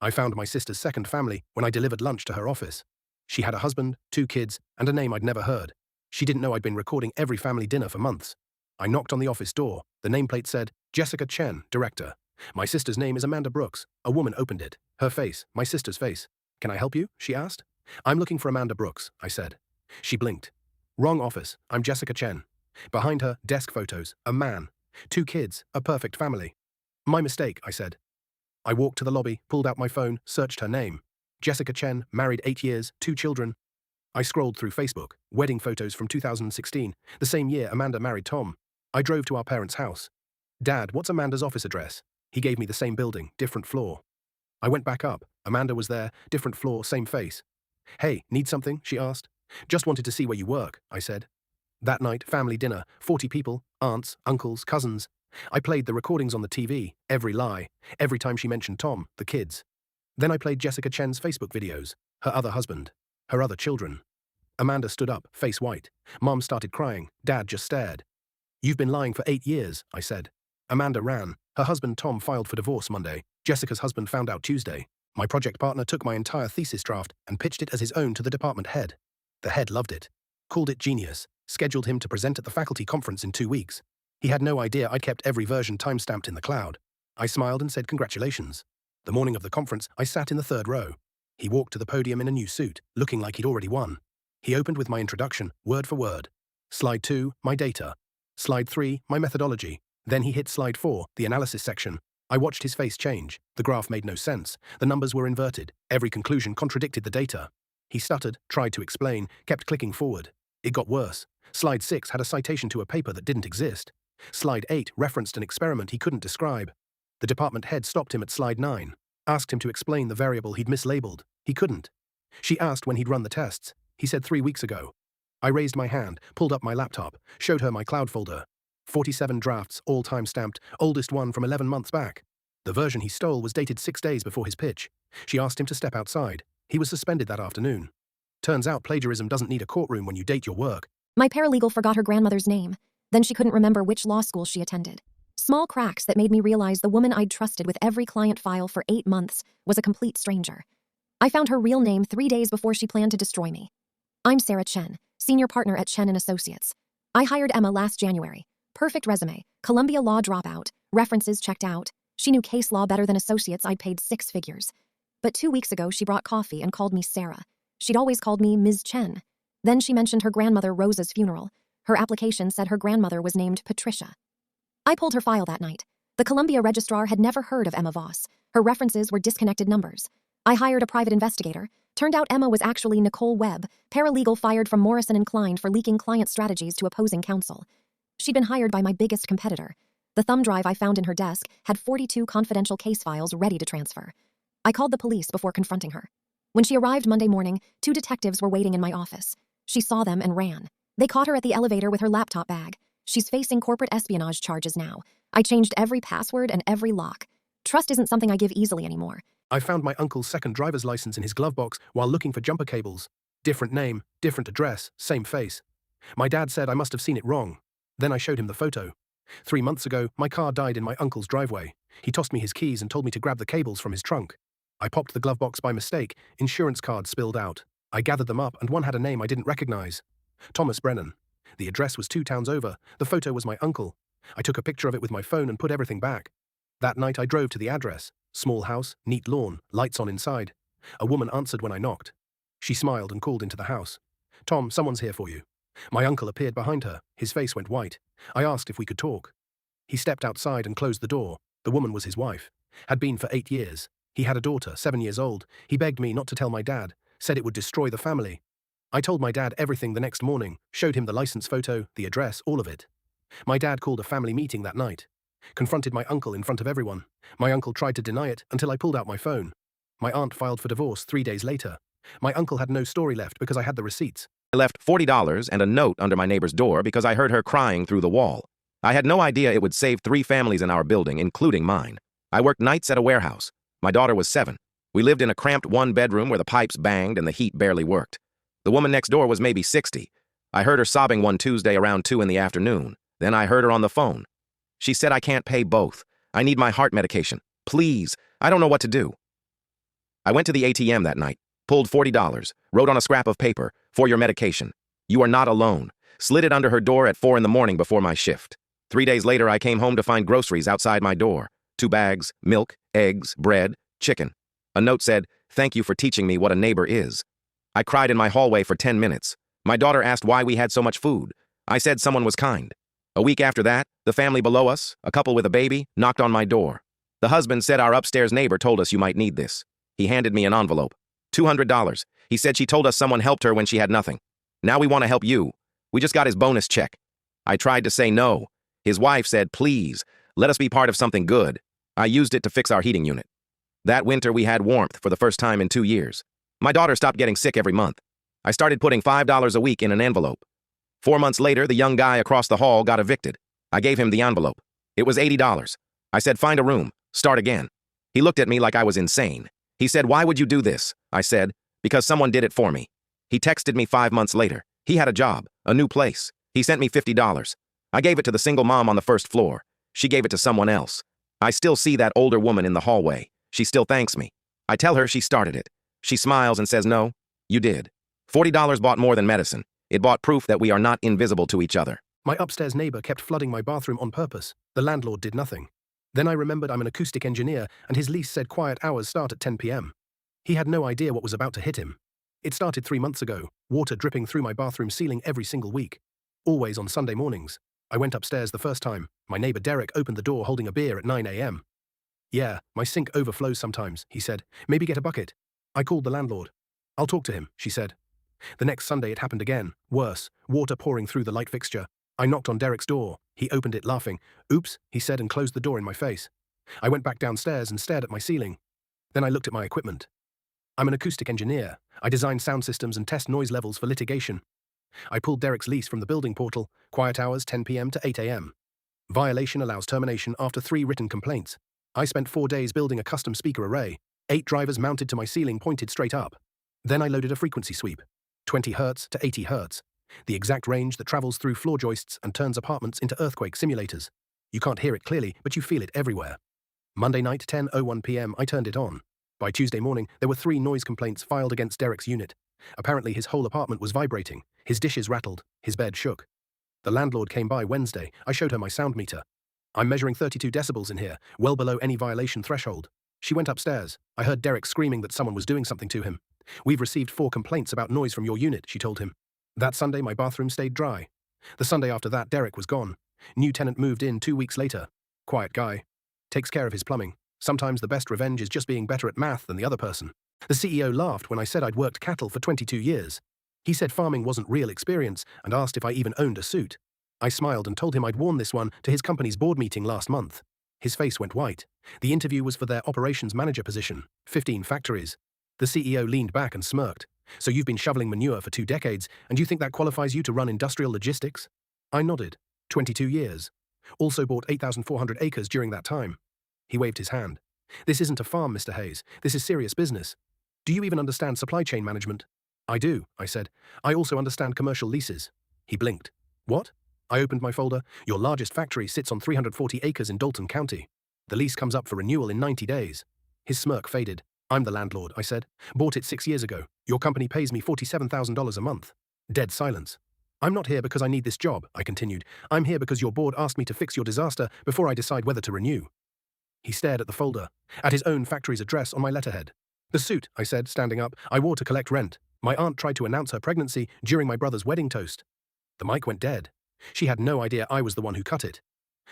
I found my sister's second family when I delivered lunch to her office. She had a husband, 2 kids, and a name I'd never heard. She didn't know I'd been recording every family dinner for months. I knocked on the office door. The nameplate said, Jessica Chen, Director. My sister's name is Amanda Brooks. A woman opened it. Her face, my sister's face. Can I help you? She asked. I'm looking for Amanda Brooks, I said. She blinked. Wrong office. I'm Jessica Chen. Behind her, desk photos, a man. 2 kids, a perfect family. My mistake, I said. I walked to the lobby, pulled out my phone, searched her name. Jessica Chen, married 8 years, 2 children. I scrolled through Facebook, wedding photos from 2016, the same year Amanda married Tom. I drove to our parents' house. Dad, what's Amanda's office address? He gave me the same building, different floor. I went back up. Amanda was there, different floor, same face. Hey, need something? She asked. Just wanted to see where you work, I said. That night, family dinner, 40 people, aunts, uncles, cousins. I played the recordings on the TV, every lie, every time she mentioned Tom, the kids. Then I played Jessica Chen's Facebook videos, her other husband, her other children. Amanda stood up, face white. Mom started crying. Dad just stared. You've been lying for 8 years, I said. Amanda ran. Her husband Tom filed for divorce Monday. Jessica's husband found out Tuesday. My project partner took my entire thesis draft and pitched it as his own to the department head. The head loved it, called it genius, scheduled him to present at the faculty conference in 2 weeks. He had no idea I'd kept every version time-stamped in the cloud. I smiled and said congratulations. The morning of the conference, I sat in the 3rd row. He walked to the podium in a new suit, looking like he'd already won. He opened with my introduction, word for word. Slide 2, my data. Slide 3, my methodology. Then he hit slide 4, the analysis section. I watched his face change. The graph made no sense. The numbers were inverted. Every conclusion contradicted the data. He stuttered, tried to explain, kept clicking forward. It got worse. Slide 6 had a citation to a paper that didn't exist. Slide 8 referenced an experiment he couldn't describe. The department head stopped him at slide 9, asked him to explain the variable he'd mislabeled. He couldn't. She asked when he'd run the tests. He said 3 weeks ago. I raised my hand, pulled up my laptop, showed her my cloud folder. 47 drafts, all time-stamped, oldest one from 11 months back. The version he stole was dated 6 days before his pitch. She asked him to step outside. He was suspended that afternoon. Turns out plagiarism doesn't need a courtroom when you date your work. My paralegal forgot her grandmother's name. Then she couldn't remember which law school she attended. Small cracks that made me realize the woman I'd trusted with every client file for 8 months was a complete stranger. I found her real name 3 days before she planned to destroy me. I'm Sarah Chen, senior partner at Chen & Associates. I hired Emma last January. Perfect resume, Columbia Law dropout, references checked out. She knew case law better than associates I'd paid 6 figures. But 2 weeks ago, she brought coffee and called me Sarah. She'd always called me Ms. Chen. Then she mentioned her grandmother Rosa's funeral. Her application said her grandmother was named Patricia. I pulled her file that night. The Columbia registrar had never heard of Emma Voss. Her references were disconnected numbers. I hired a private investigator. Turned out Emma was actually Nicole Webb, paralegal fired from Morrison & Klein for leaking client strategies to opposing counsel. She'd been hired by my biggest competitor. The thumb drive I found in her desk had 42 confidential case files ready to transfer. I called the police before confronting her. When she arrived Monday morning, 2 detectives were waiting in my office. She saw them and ran. They caught her at the elevator with her laptop bag. She's facing corporate espionage charges now. I changed every password and every lock. Trust isn't something I give easily anymore. I found my uncle's second driver's license in his glove box while looking for jumper cables. Different name, different address, same face. My dad said I must have seen it wrong. Then I showed him the photo. 3 months ago, my car died in my uncle's driveway. He tossed me his keys and told me to grab the cables from his trunk. I popped the glove box by mistake. Insurance cards spilled out. I gathered them up and one had a name I didn't recognize. Thomas Brennan. The address was 2 towns over. The photo was my uncle. I took a picture of it with my phone and put everything back. That night I drove to the address. Small house, neat lawn, lights on inside. A woman answered when I knocked. She smiled and called into the house. Tom, someone's here for you. My uncle appeared behind her. His face went white. I asked if we could talk. He stepped outside and closed the door. The woman was his wife. Had been for 8 years. He had a daughter, 7 years old. He begged me not to tell my dad. Said it would destroy the family. I told my dad everything the next morning. Showed him the license photo, the address, all of it. My dad called a family meeting that night. Confronted my uncle in front of everyone. My uncle tried to deny it until I pulled out my phone. My aunt filed for divorce 3 days later. My uncle had no story left because I had the receipts. I left $40 and a note under my neighbor's door because I heard her crying through the wall. I had no idea it would save 3 families in our building, including mine. I worked nights at a warehouse. My daughter was 7. We lived in a cramped 1-bedroom where the pipes banged and the heat barely worked. The woman next door was maybe 60. I heard her sobbing one Tuesday around 2 in the afternoon. Then I heard her on the phone. She said, I can't pay both. I need my heart medication. Please, I don't know what to do. I went to the ATM that night, pulled $40, wrote on a scrap of paper, "For your medication. You are not alone." Slid it under her door at 4 in the morning before my shift. 3 days later, I came home to find groceries outside my door. 2 bags, milk, eggs, bread, chicken. A note said, "Thank you for teaching me what a neighbor is." I cried in my hallway for 10 minutes. My daughter asked why we had so much food. I said someone was kind. A week after that, the family below us, a couple with a baby, knocked on my door. The husband said our upstairs neighbor told us you might need this. He handed me an envelope. $200. He said she told us someone helped her when she had nothing. Now we want to help you. We just got his bonus check. I tried to say no. His wife said, "Please, let us be part of something good." I used it to fix our heating unit. That winter, we had warmth for the first time in 2 years. My daughter stopped getting sick every month. I started putting $5 a week in an envelope. 4 months later, the young guy across the hall got evicted. I gave him the envelope. It was $80. I said, "Find a room. Start again." He looked at me like I was insane. He said, "Why would you do this?" I said, "Because someone did it for me." He texted me 5 months later. He had a job, a new place. He sent me $50. I gave it to the single mom on the first floor. She gave it to someone else. I still see that older woman in the hallway. She still thanks me. I tell her she started it. She smiles and says, "No, you did." $40 bought more than medicine. It bought proof that we are not invisible to each other. My upstairs neighbor kept flooding my bathroom on purpose. The landlord did nothing. Then I remembered I'm an acoustic engineer, and his lease said quiet hours start at 10 p.m. He had no idea what was about to hit him. It started 3 months ago, water dripping through my bathroom ceiling every single week. Always on Sunday mornings. I went upstairs the first time. My neighbor Derek opened the door holding a beer at 9 a.m. "Yeah, my sink overflows sometimes," he said. "Maybe get a bucket." I called the landlord. "I'll talk to him," she said. The next Sunday it happened again. Worse, water pouring through the light fixture. I knocked on Derek's door. He opened it laughing. "Oops," he said, and closed the door in my face. I went back downstairs and stared at my ceiling. Then I looked at my equipment. I'm an acoustic engineer. I design sound systems and test noise levels for litigation. I pulled Derek's lease from the building portal. Quiet hours 10 p.m. to 8 a.m. Violation allows termination after 3 written complaints. I spent 4 days building a custom speaker array. 8 drivers mounted to my ceiling pointed straight up. Then I loaded a frequency sweep. 20 Hz to 80 Hz. The exact range that travels through floor joists and turns apartments into earthquake simulators. You can't hear it clearly, but you feel it everywhere. Monday night, 10:01 p.m., I turned it on. By Tuesday morning, there were 3 noise complaints filed against Derek's unit. Apparently his whole apartment was vibrating. His dishes rattled. His bed shook. The landlord came by Wednesday. I showed her my sound meter. "I'm measuring 32 decibels in here, well below any violation threshold." She went upstairs. I heard Derek screaming that someone was doing something to him. "We've received 4 complaints about noise from your unit," she told him. That Sunday, my bathroom stayed dry. The Sunday after that, Derek was gone. New tenant moved in 2 weeks later. Quiet guy. Takes care of his plumbing. Sometimes the best revenge is just being better at math than the other person. The CEO laughed when I said I'd worked cattle for 22 years. He said farming wasn't real experience and asked if I even owned a suit. I smiled and told him I'd worn this one to his company's board meeting last month. His face went white. The interview was for their operations manager position, 15 factories. The CEO leaned back and smirked. "So you've been shoveling manure for 2 decades, and you think that qualifies you to run industrial logistics?" I nodded. 22 years. Also bought 8,400 acres during that time. He waved his hand. "This isn't a farm, Mr. Hayes. This is serious business. Do you even understand supply chain management?" "I do," I said. "I also understand commercial leases." He blinked. "What?" I opened my folder. "Your largest factory sits on 340 acres in Dalton County. The lease comes up for renewal in 90 days. His smirk faded. "I'm the landlord," I said. "Bought it 6 years ago. Your company pays me $47,000 a month." Dead silence. "I'm not here because I need this job," I continued. "I'm here because your board asked me to fix your disaster before I decide whether to renew." He stared at the folder, at his own factory's address on my letterhead. "The suit," I said, standing up, "I wore to collect rent. My aunt tried to announce her pregnancy during my brother's wedding toast." The mic went dead. She had no idea I was the one who cut it.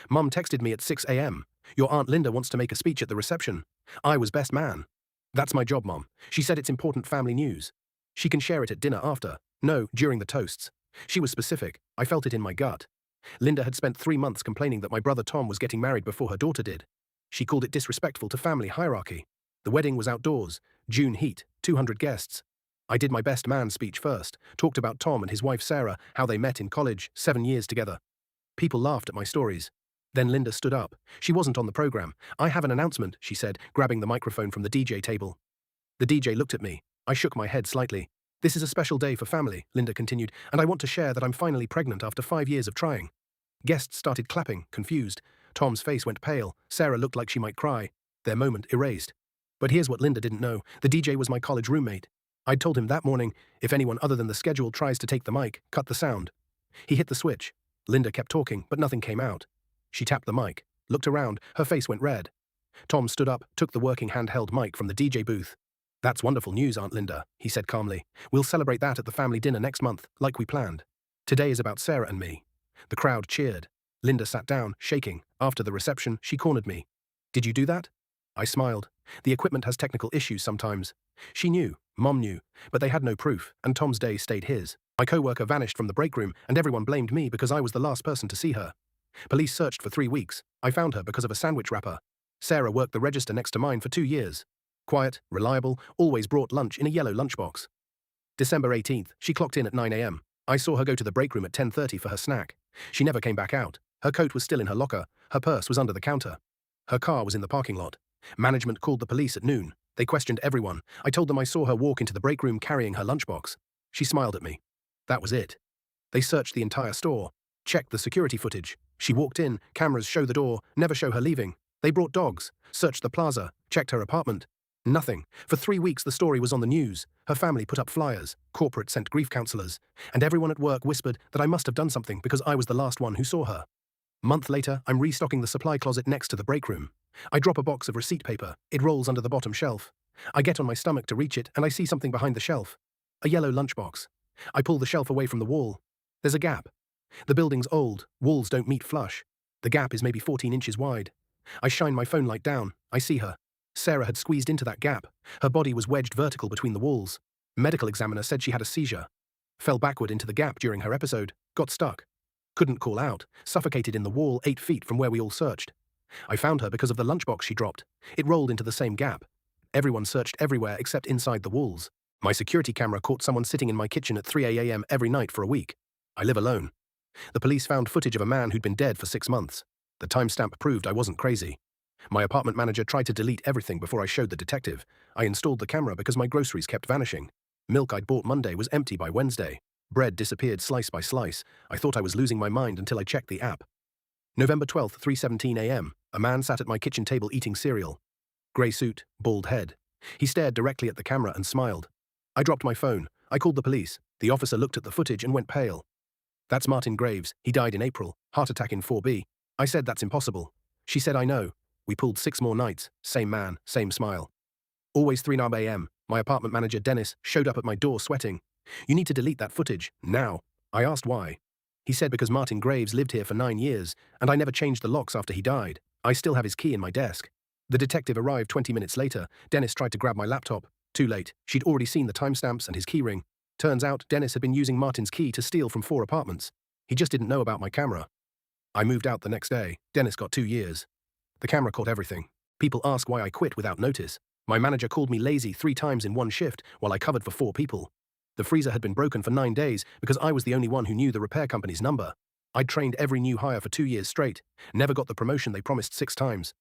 Mum texted me at 6 a.m. "Your Aunt Linda wants to make a speech at the reception." I was best man. "That's my job, Mum. She said it's important family news. She can share it at dinner after." No, during the toasts. She was specific. I felt it in my gut. Linda had spent 3 months complaining that my brother Tom was getting married before her daughter did. She called it disrespectful to family hierarchy. The wedding was outdoors, June heat, 200 guests. I did my best man speech first, talked about Tom and his wife Sarah, how they met in college, 7 years together. People laughed at my stories. Then Linda stood up. She wasn't on the program. "I have an announcement," she said, grabbing the microphone from the DJ table. The DJ looked at me. I shook my head slightly. "This is a special day for family," Linda continued, "and I want to share that I'm finally pregnant after 5 years of trying." Guests started clapping, confused. Tom's face went pale. Sarah looked like she might cry. Their moment erased. But here's what Linda didn't know. The DJ was my college roommate. I'd told him that morning, if anyone other than the schedule tries to take the mic, cut the sound. He hit the switch. Linda kept talking, but nothing came out. She tapped the mic, looked around, her face went red. Tom stood up, took the working handheld mic from the DJ booth. "That's wonderful news, Aunt Linda," he said calmly. "We'll celebrate that at the family dinner next month, like we planned. Today is about Sarah and me." The crowd cheered. Linda sat down, shaking. After the reception, she cornered me. "Did you do that?" I smiled. The equipment has technical issues sometimes. She knew, Mom knew, but they had no proof, and Tom's day stayed his. My co-worker vanished from the break room, and everyone blamed me because I was the last person to see her. Police searched for 3 weeks. I found her because of a sandwich wrapper. Sarah worked the register next to mine for 2 years. Quiet, reliable, always brought lunch in a yellow lunchbox. December 18th, she clocked in at 9 a.m. I saw her go to the break room at 10:30 for her snack. She never came back out. Her coat was still in her locker. Her purse was under the counter. Her car was in the parking lot. Management called the police at noon. They questioned everyone. I told them I saw her walk into the break room carrying her lunchbox. She smiled at me. That was it. They searched the entire store, checked the security footage. She walked in, cameras show the door, never show her leaving. They brought dogs, searched the plaza, checked her apartment. Nothing. For 3 weeks the story was on the news. Her family put up flyers, corporate sent grief counselors, and everyone at work whispered that I must have done something because I was the last one who saw her. Month later, I'm restocking the supply closet next to the break room. I drop a box of receipt paper. It rolls under the bottom shelf. I get on my stomach to reach it, and I see something behind the shelf. A yellow lunchbox. I pull the shelf away from the wall. There's a gap. The building's old. Walls don't meet flush. The gap is maybe 14 inches wide. I shine my phone light down. I see her. Sarah had squeezed into that gap. Her body was wedged vertical between the walls. Medical examiner said she had a seizure. Fell backward into the gap during her episode. Got stuck. Couldn't call out. Suffocated in the wall 8 feet from where we all searched. I found her because of the lunchbox she dropped. It rolled into the same gap. Everyone searched everywhere except inside the walls. My security camera caught someone sitting in my kitchen at 3 a.m. every night for a week. I live alone. The police found footage of a man who'd been dead for 6 months. The timestamp proved I wasn't crazy. My apartment manager tried to delete everything before I showed the detective. I installed the camera because my groceries kept vanishing. Milk I'd bought Monday was empty by Wednesday. Bread disappeared slice by slice. I thought I was losing my mind until I checked the app. November 12th, 3:17 a.m. A man sat at my kitchen table eating cereal. Grey suit, bald head. He stared directly at the camera and smiled. I dropped my phone. I called the police. The officer looked at the footage and went pale. "That's Martin Graves. He died in April. Heart attack in 4B. I said that's impossible. She said I know. We pulled 6 more nights. Same man, same smile. Always 3:09 a.m. My apartment manager, Dennis, showed up at my door sweating. "You need to delete that footage, now." I asked why. He said because Martin Graves lived here for 9 years, and I never changed the locks after he died. I still have his key in my desk. The detective arrived 20 minutes later. Dennis tried to grab my laptop. Too late. She'd already seen the timestamps and his keyring. Turns out Dennis had been using Martin's key to steal from 4 apartments. He just didn't know about my camera. I moved out the next day. Dennis got 2 years. The camera caught everything. People ask why I quit without notice. My manager called me lazy 3 times in one shift while I covered for 4 people. The freezer had been broken for 9 days because I was the only one who knew the repair company's number. I'd trained every new hire for 2 years straight, never got the promotion they promised 6 times.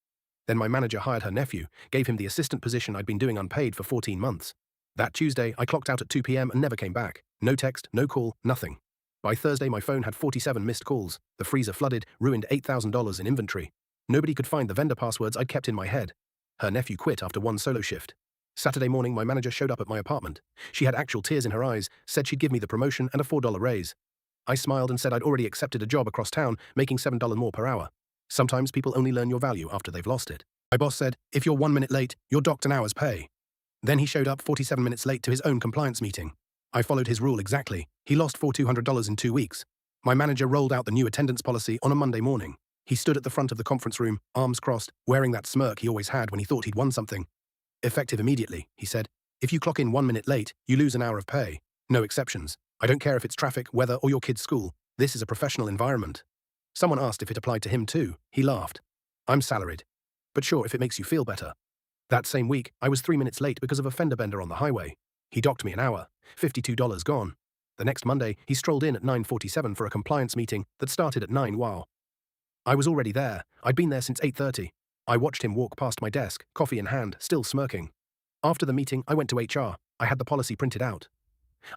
Then my manager hired her nephew, gave him the assistant position I'd been doing unpaid for 14 months. That Tuesday, I clocked out at 2 p.m. and never came back. No text, no call, nothing. By Thursday, my phone had 47 missed calls. The freezer flooded, ruined $8,000 in inventory. Nobody could find the vendor passwords I'd kept in my head. Her nephew quit after 1 solo shift. Saturday morning, my manager showed up at my apartment. She had actual tears in her eyes, said she'd give me the promotion and a $4 raise. I smiled and said I'd already accepted a job across town, making $7 more per hour. Sometimes people only learn your value after they've lost it. My boss said, "If you're 1 minute late, you're docked an hour's pay." Then he showed up 47 minutes late to his own compliance meeting. I followed his rule exactly. He lost $200 in 2 weeks. My manager rolled out the new attendance policy on a Monday morning. He stood at the front of the conference room, arms crossed, wearing that smirk he always had when he thought he'd won something. "Effective immediately," he said. "If you clock in 1 minute late, you lose an hour of pay. No exceptions. I don't care if it's traffic, weather, or your kid's school. This is a professional environment." Someone asked if it applied to him too. He laughed. "I'm salaried. But sure, if it makes you feel better." That same week, I was 3 minutes late because of a fender bender on the highway. He docked me an hour. $52 gone. The next Monday, he strolled in at 9:47 for a compliance meeting that started at 9. Wow. I was already there. I'd been there since 8:30. I watched him walk past my desk, coffee in hand, still smirking. After the meeting, I went to HR. I had the policy printed out.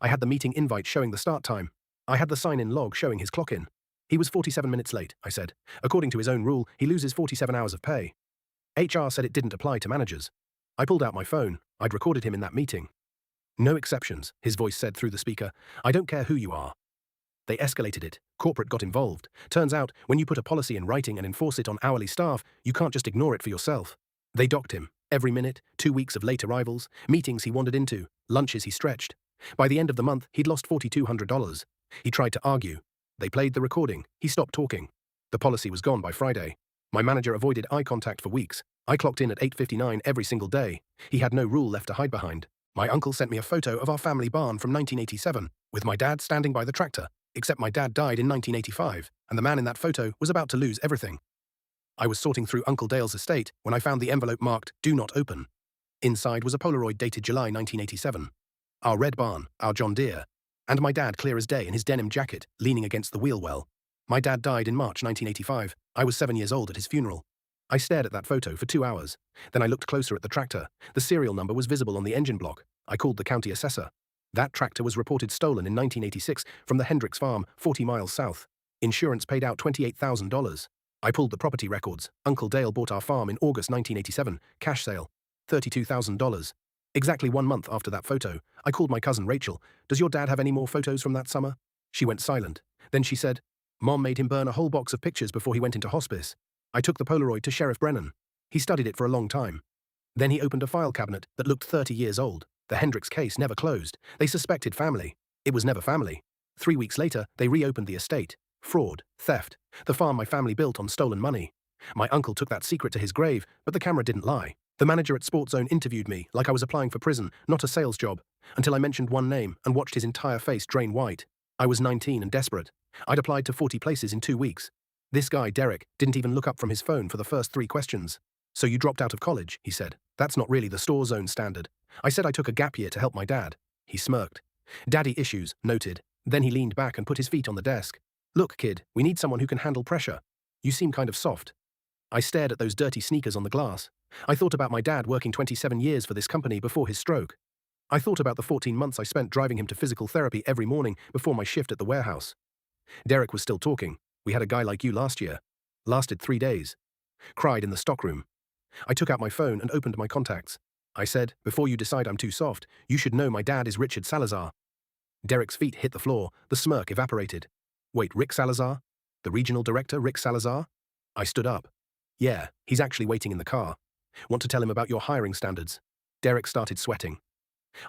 I had the meeting invite showing the start time. I had the sign-in log showing his clock in. He was 47 minutes late, I said. According to his own rule, he loses 47 hours of pay. HR said it didn't apply to managers. I pulled out my phone. I'd recorded him in that meeting. No exceptions, his voice said through the speaker. I don't care who you are. They escalated it. Corporate got involved. Turns out, when you put a policy in writing and enforce it on hourly staff, you can't just ignore it for yourself. They docked him. Every minute, 2 weeks of late arrivals, meetings he wandered into, lunches he stretched. By the end of the month, he'd lost $4,200. He tried to argue. They played the recording. He stopped talking. The policy was gone by Friday. My manager avoided eye contact for weeks. I clocked in at 8:59 every single day. He had no rule left to hide behind. My uncle sent me a photo of our family barn from 1987, with my dad standing by the tractor, except my dad died in 1985, and the man in that photo was about to lose everything. I was sorting through Uncle Dale's estate when I found the envelope marked, "Do Not Open." Inside was a Polaroid dated July 1987. Our red barn, our John Deere, and my dad clear as day in his denim jacket, leaning against the wheel well. My dad died in March 1985. I was 7 years old at his funeral. I stared at that photo for 2 hours. Then I looked closer at the tractor. The serial number was visible on the engine block. I called the county assessor. That tractor was reported stolen in 1986 from the Hendricks farm, 40 miles south. Insurance paid out $28,000. I pulled the property records. Uncle Dale bought our farm in August 1987, cash sale, $32,000. Exactly 1 month after that photo, I called my cousin Rachel. Does your dad have any more photos from that summer? She went silent. Then she said, Mom made him burn a whole box of pictures before he went into hospice. I took the Polaroid to Sheriff Brennan. He studied it for a long time. Then he opened a file cabinet that looked 30 years old. The Hendricks case never closed. They suspected family. It was never family. 3 weeks later, they reopened the estate. Fraud, theft, the farm my family built on stolen money. My uncle took that secret to his grave, but the camera didn't lie. The manager at Sports Zone interviewed me like I was applying for prison, not a sales job, until I mentioned one name and watched his entire face drain white. I was 19 and desperate. I'd applied to 40 places in 2 weeks. This guy, Derek, didn't even look up from his phone for the first 3 questions. So you dropped out of college, he said. That's not really the store zone standard. I said I took a gap year to help my dad. He smirked. Daddy issues, noted. Then he leaned back and put his feet on the desk. Look, kid, we need someone who can handle pressure. You seem kind of soft. I stared at those dirty sneakers on the glass. I thought about my dad working 27 years for this company before his stroke. I thought about the 14 months I spent driving him to physical therapy every morning before my shift at the warehouse. Derek was still talking. We had a guy like you last year. Lasted 3 days. Cried in the stockroom. I took out my phone and opened my contacts. I said, before you decide I'm too soft, you should know my dad is Richard Salazar. Derek's feet hit the floor. The smirk evaporated. Wait, Rick Salazar? The regional director, Rick Salazar? I stood up. Yeah, he's actually waiting in the car. Want to tell him about your hiring standards? Derek started sweating.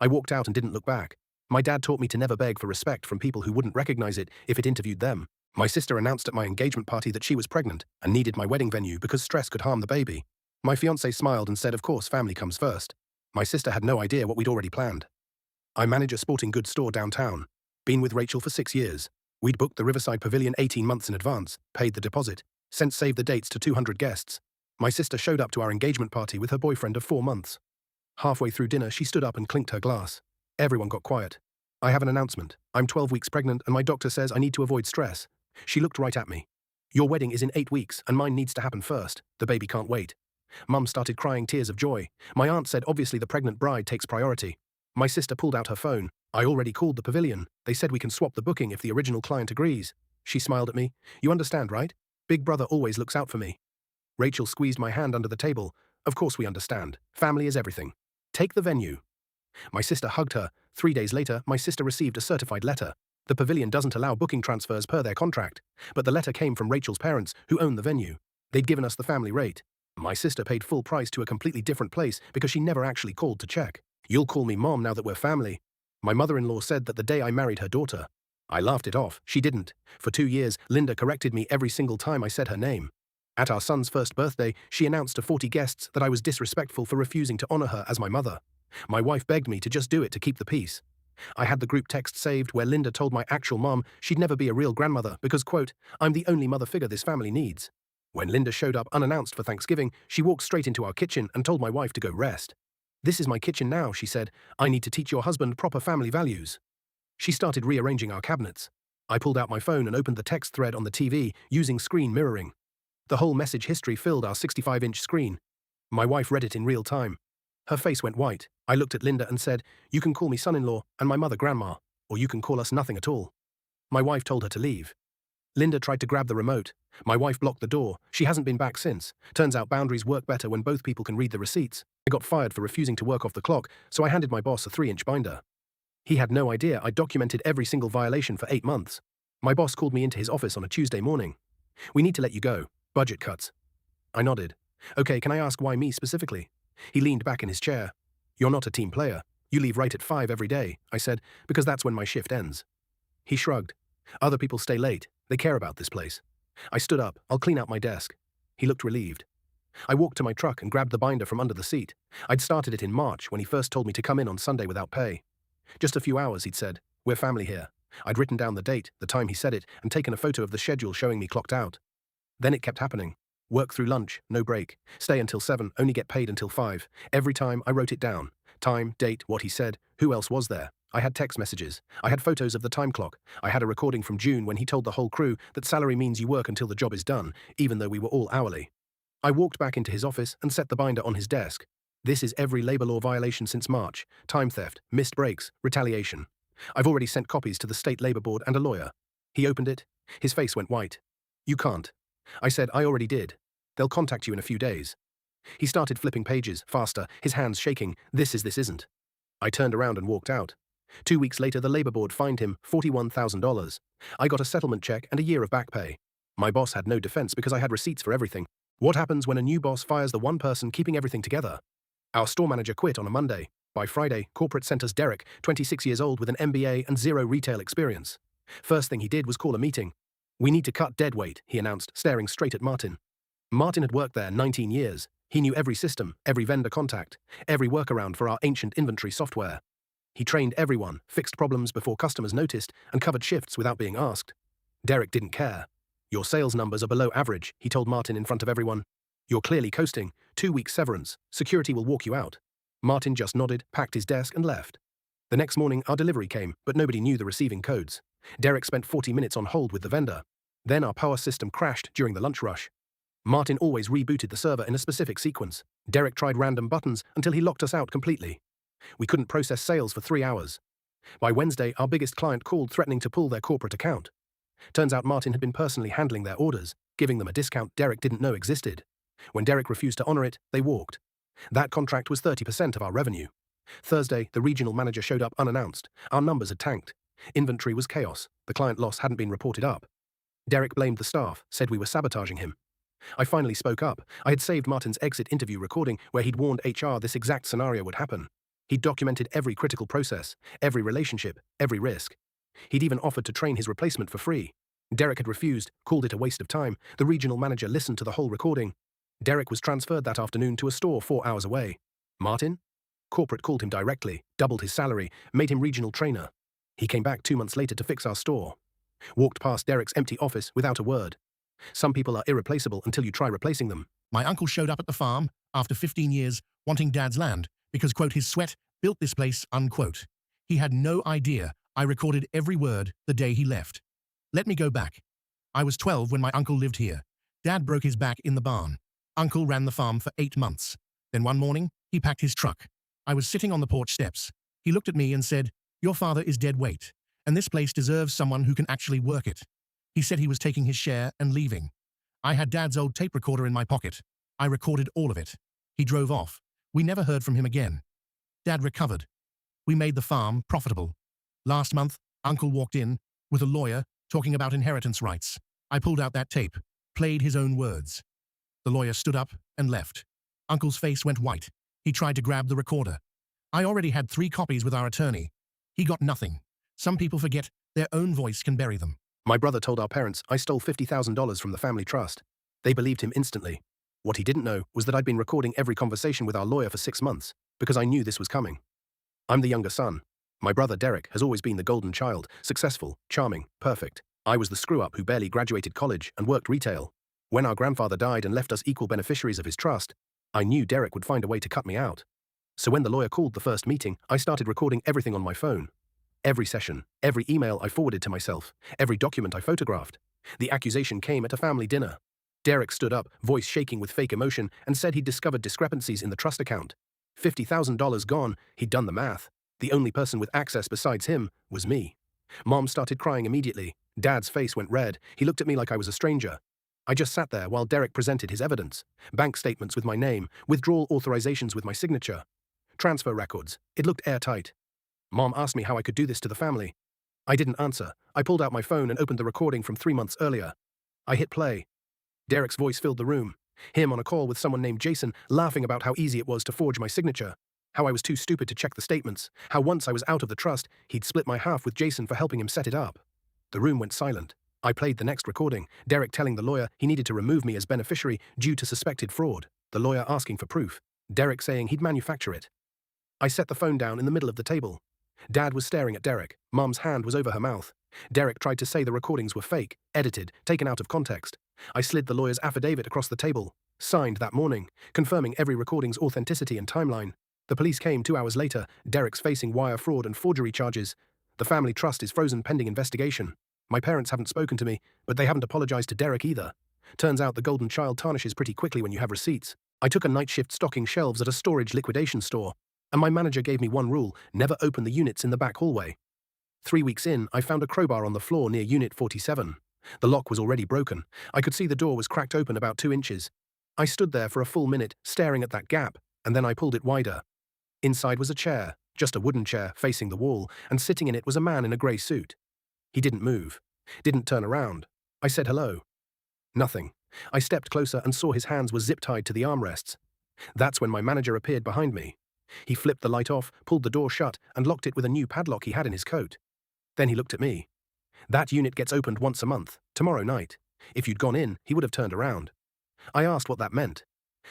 I walked out and didn't look back. My dad taught me to never beg for respect from people who wouldn't recognize it if it interviewed them. My sister announced at my engagement party that she was pregnant and needed my wedding venue because stress could harm the baby. My fiancé smiled and said, of course, family comes first. My sister had no idea what we'd already planned. I manage a sporting goods store downtown. Been with Rachel for 6 years. We'd booked the Riverside Pavilion 18 months in advance, paid the deposit, sent save the dates to 200 guests. My sister showed up to our engagement party with her boyfriend of 4 months. Halfway through dinner, she stood up and clinked her glass. Everyone got quiet. I have an announcement. I'm 12 weeks pregnant and my doctor says I need to avoid stress. She looked right at me. Your wedding is in 8 weeks and mine needs to happen first. The baby can't wait. Mum started crying tears of joy. My aunt said obviously the pregnant bride takes priority. My sister pulled out her phone. I already called the pavilion. They said we can swap the booking if the original client agrees. She smiled at me. You understand, right? Big brother always looks out for me. Rachel squeezed my hand under the table. Of course we understand. Family is everything. Take the venue. My sister hugged her. 3 days later, my sister received a certified letter. The pavilion doesn't allow booking transfers per their contract, but the letter came from Rachel's parents, who own the venue. They'd given us the family rate. My sister paid full price to a completely different place because she never actually called to check. You'll call me Mom now that we're family. My mother-in-law said that the day I married her daughter. I laughed it off. She didn't. For 2 years, Linda corrected me every single time I said her name. At our son's first birthday, she announced to 40 guests that I was disrespectful for refusing to honor her as my mother. My wife begged me to just do it to keep the peace. I had the group text saved where Linda told my actual mom she'd never be a real grandmother because, quote, I'm the only mother figure this family needs. When Linda showed up unannounced for Thanksgiving, she walked straight into our kitchen and told my wife to go rest. This is my kitchen now, she said. I need to teach your husband proper family values. She started rearranging our cabinets. I pulled out my phone and opened the text thread on the TV using screen mirroring. The whole message history filled our 65-inch screen. My wife read it in real time. Her face went white. I looked at Linda and said, you can call me son-in-law and my mother grandma, or you can call us nothing at all. My wife told her to leave. Linda tried to grab the remote. My wife blocked the door. She hasn't been back since. Turns out boundaries work better when both people can read the receipts. I got fired for refusing to work off the clock, so I handed my boss a 3-inch binder. He had no idea I documented every single violation for 8 months. My boss called me into his office on a Tuesday morning. "We need to let you go. Budget cuts." I nodded. "Okay, can I ask why me specifically?" He leaned back in his chair. "You're not a team player. You leave right at 5 every day," I said, "because that's when my shift ends." He shrugged. "Other people stay late. They care about this place." I stood up. "I'll clean out my desk." He looked relieved. I walked to my truck and grabbed the binder from under the seat. I'd started it in March when he first told me to come in on Sunday without pay. "Just a few hours," he'd said. "We're family here." I'd written down the date, the time he said it, and taken a photo of the schedule showing me clocked out. Then it kept happening. Work through lunch, no break. Stay until 7, only get paid until 5. Every time I wrote it down. Time, date, what he said, who else was there. I had text messages. I had photos of the time clock. I had a recording from June when he told the whole crew that salary means you work until the job is done, even though we were all hourly. I walked back into his office and set the binder on his desk. This is every labor law violation since March. Time theft, missed breaks, retaliation. I've already sent copies to the state labor board and a lawyer. He opened it. His face went white. "You can't." I said, "I already did. They'll contact you in a few days." He started flipping pages, faster, his hands shaking. This isn't. I turned around and walked out. 2 weeks later, the labor board fined him $41,000. I got a settlement check and a year of back pay. My boss had no defense because I had receipts for everything. What happens when a new boss fires the one person keeping everything together? Our store manager quit on a Monday. By Friday, corporate sent us Derek, 26 years old with an MBA and 0 retail experience. First thing he did was call a meeting. "We need to cut dead weight," he announced, staring straight at Martin. Martin had worked there 19 years. He knew every system, every vendor contact, every workaround for our ancient inventory software. He trained everyone, fixed problems before customers noticed, and covered shifts without being asked. Derek didn't care. "Your sales numbers are below average," he told Martin in front of everyone. "You're clearly coasting. 2 weeks severance. Security will walk you out." Martin just nodded, packed his desk, and left. The next morning, our delivery came, but nobody knew the receiving codes. Derek spent 40 minutes on hold with the vendor. Then our power system crashed during the lunch rush. Martin always rebooted the server in a specific sequence. Derek tried random buttons until he locked us out completely. We couldn't process sales for 3 hours. By Wednesday, our biggest client called threatening to pull their corporate account. Turns out Martin had been personally handling their orders, giving them a discount Derek didn't know existed. When Derek refused to honor it, they walked. That contract was 30% of our revenue. Thursday, the regional manager showed up unannounced. Our numbers had tanked. Inventory was chaos. The client loss hadn't been reported up. Derek blamed the staff, said we were sabotaging him. I finally spoke up. I had saved Martin's exit interview recording where he'd warned HR this exact scenario would happen. He'd documented every critical process, every relationship, every risk. He'd even offered to train his replacement for free. Derek had refused, called it a waste of time. The regional manager listened to the whole recording. Derek was transferred that afternoon to a store 4 hours away. Martin? Corporate called him directly, doubled his salary, made him regional trainer. He came back 2 months later to fix our store. Walked past Derek's empty office without a word. Some people are irreplaceable until you try replacing them. My uncle showed up at the farm after 15 years wanting Dad's land because, quote, his sweat built this place, unquote. He had no idea I recorded every word the day he left. Let me go back. I was 12 when my uncle lived here. Dad broke his back in the barn. Uncle ran the farm for 8 months. Then one morning, he packed his truck. I was sitting on the porch steps. He looked at me and said, "Your father is dead weight, and this place deserves someone who can actually work it." He said he was taking his share and leaving. I had Dad's old tape recorder in my pocket. I recorded all of it. He drove off. We never heard from him again. Dad recovered. We made the farm profitable. Last month, Uncle walked in with a lawyer talking about inheritance rights. I pulled out that tape, played his own words. The lawyer stood up and left. Uncle's face went white. He tried to grab the recorder. I already had 3 copies with our attorney. He got nothing. Some people forget their own voice can bury them. My brother told our parents I stole $50,000 from the family trust. They believed him instantly. What he didn't know was that I'd been recording every conversation with our lawyer for 6 months, because I knew this was coming. I'm the younger son. My brother Derek has always been the golden child, successful, charming, perfect. I was the screw-up who barely graduated college and worked retail. When our grandfather died and left us equal beneficiaries of his trust, I knew Derek would find a way to cut me out. So when the lawyer called the first meeting, I started recording everything on my phone. Every session, every email I forwarded to myself, every document I photographed. The accusation came at a family dinner. Derek stood up, voice shaking with fake emotion, and said he'd discovered discrepancies in the trust account. $50,000 gone, he'd done the math. The only person with access besides him was me. Mom started crying immediately. Dad's face went red. He looked at me like I was a stranger. I just sat there while Derek presented his evidence. Bank statements with my name, withdrawal authorizations with my signature, transfer records. It looked airtight. Mom asked me how I could do this to the family. I didn't answer. I pulled out my phone and opened the recording from 3 months earlier. I hit play. Derek's voice filled the room. Him on a call with someone named Jason, laughing about how easy it was to forge my signature. How I was too stupid to check the statements. How once I was out of the trust, he'd split my half with Jason for helping him set it up. The room went silent. I played the next recording, Derek telling the lawyer he needed to remove me as beneficiary due to suspected fraud. The lawyer asking for proof. Derek saying he'd manufacture it. I set the phone down in the middle of the table. Dad was staring at Derek. Mom's hand was over her mouth. Derek tried to say the recordings were fake, edited, taken out of context. I slid the lawyer's affidavit across the table, signed that morning, confirming every recording's authenticity and timeline. The police came 2 hours later. Derek's facing wire fraud and forgery charges. The family trust is frozen pending investigation. My parents haven't spoken to me, but they haven't apologized to Derek either. Turns out the golden child tarnishes pretty quickly when you have receipts. I took a night shift stocking shelves at a storage liquidation store, and my manager gave me one rule: never open the units in the back hallway. 3 weeks in, I found a crowbar on the floor near Unit 47. The lock was already broken. I could see the door was cracked open about 2 inches. I stood there for a full minute, staring at that gap, and then I pulled it wider. Inside was a chair, just a wooden chair facing the wall, and sitting in it was a man in a grey suit. He didn't move, didn't turn around. I said hello. Nothing. I stepped closer and saw his hands were zip-tied to the armrests. That's when my manager appeared behind me. He flipped the light off, pulled the door shut, and locked it with a new padlock he had in his coat. Then he looked at me. That unit gets opened once a month, tomorrow night. If you'd gone in, he would have turned around. I asked what that meant.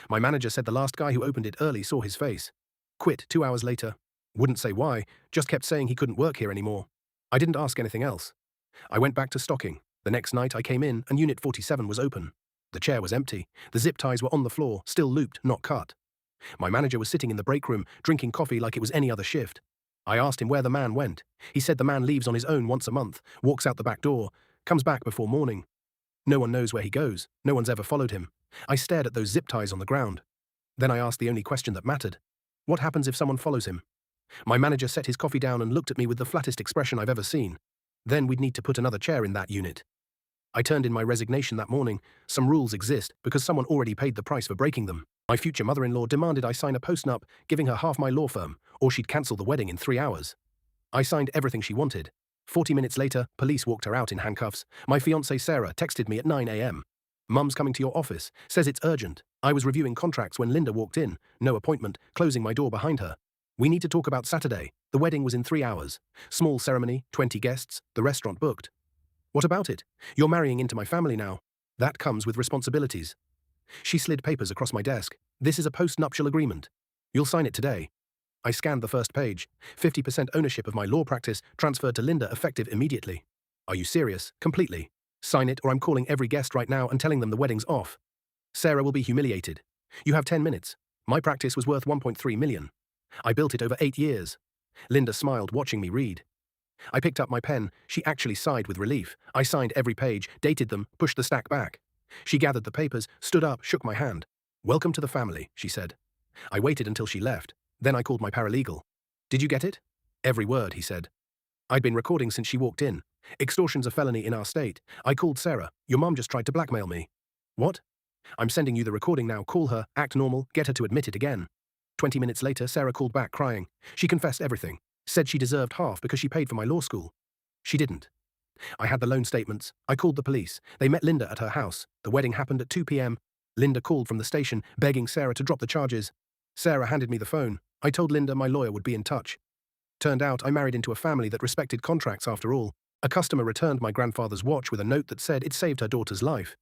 My manager said the last guy who opened it early saw his face. Quit 2 hours later. Wouldn't say why, just kept saying he couldn't work here anymore. I didn't ask anything else. I went back to stocking. The next night I came in and Unit 47 was open. The chair was empty. The zip ties were on the floor, still looped, not cut. My manager was sitting in the break room, drinking coffee like it was any other shift. I asked him where the man went. He said the man leaves on his own once a month, walks out the back door, comes back before morning. No one knows where he goes. No one's ever followed him. I stared at those zip ties on the ground. Then I asked the only question that mattered. What happens if someone follows him? My manager set his coffee down and looked at me with the flattest expression I've ever seen. Then we'd need to put another chair in that unit. I turned in my resignation that morning. Some rules exist because someone already paid the price for breaking them. My future mother-in-law demanded I sign a postnup, giving her half my law firm, or she'd cancel the wedding in 3 hours. I signed everything she wanted. 40 minutes later, police walked her out in handcuffs. My fiancée Sarah texted me at 9 a.m. Mum's coming to your office, says it's urgent. I was reviewing contracts when Linda walked in, no appointment, closing my door behind her. We need to talk about Saturday. The wedding was in 3 hours. Small ceremony, 20 guests, the restaurant booked. What about it? You're marrying into my family now. That comes with responsibilities. She slid papers across my desk. This is a post-nuptial agreement. You'll sign it today. I scanned the first page. 50% ownership of my law practice transferred to Linda effective immediately. Are you serious? Completely. Sign it or I'm calling every guest right now and telling them the wedding's off. Sarah will be humiliated. You have 10 minutes. My practice was worth 1.3 million. I built it over 8 years. Linda smiled, watching me read. I picked up my pen. She actually sighed with relief. I signed every page, dated them, pushed the stack back. She gathered the papers, stood up, shook my hand. Welcome to the family, she said. I waited until she left. Then I called my paralegal. Did you get it? Every word, he said. I'd been recording since she walked in. Extortion's a felony in our state. I called Sarah. Your mom just tried to blackmail me. What? I'm sending you the recording now. Call her, act normal, get her to admit it again. 20 minutes later, Sarah called back crying. She confessed everything. Said she deserved half because she paid for my law school. She didn't. I had the loan statements. I called the police. They met Linda at her house. The wedding happened at 2 p.m. Linda called from the station, begging Sarah to drop the charges. Sarah handed me the phone. I told Linda my lawyer would be in touch. Turned out I married into a family that respected contracts after all. A customer returned my grandfather's watch with a note that said it saved her daughter's life.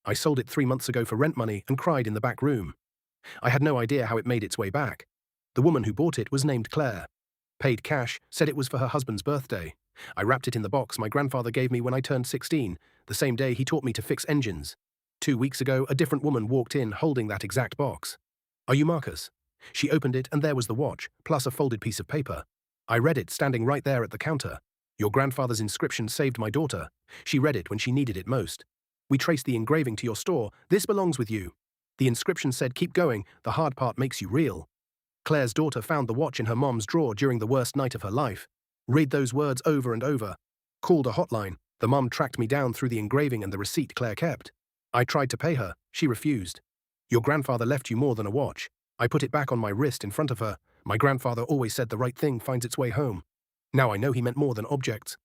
I sold it 3 months ago for rent money and cried in the back room. I had no idea how it made its way back. The woman who bought it was named Claire. Paid cash, said it was for her husband's birthday. I wrapped it in the box my grandfather gave me when I turned 16, the same day he taught me to fix engines. 2 weeks ago, a different woman walked in holding that exact box. Are you Marcus? She opened it and there was the watch, plus a folded piece of paper. I read it standing right there at the counter. Your grandfather's inscription saved my daughter. She read it when she needed it most. We traced the engraving to your store. This belongs with you. The inscription said, keep going, the hard part makes you real. Claire's daughter found the watch in her mom's drawer during the worst night of her life. Read those words over and over. Called a hotline. The mum tracked me down through the engraving and the receipt Claire kept. I tried to pay her. She refused. Your grandfather left you more than a watch. I put it back on my wrist in front of her. My grandfather always said the right thing finds its way home. Now I know he meant more than objects.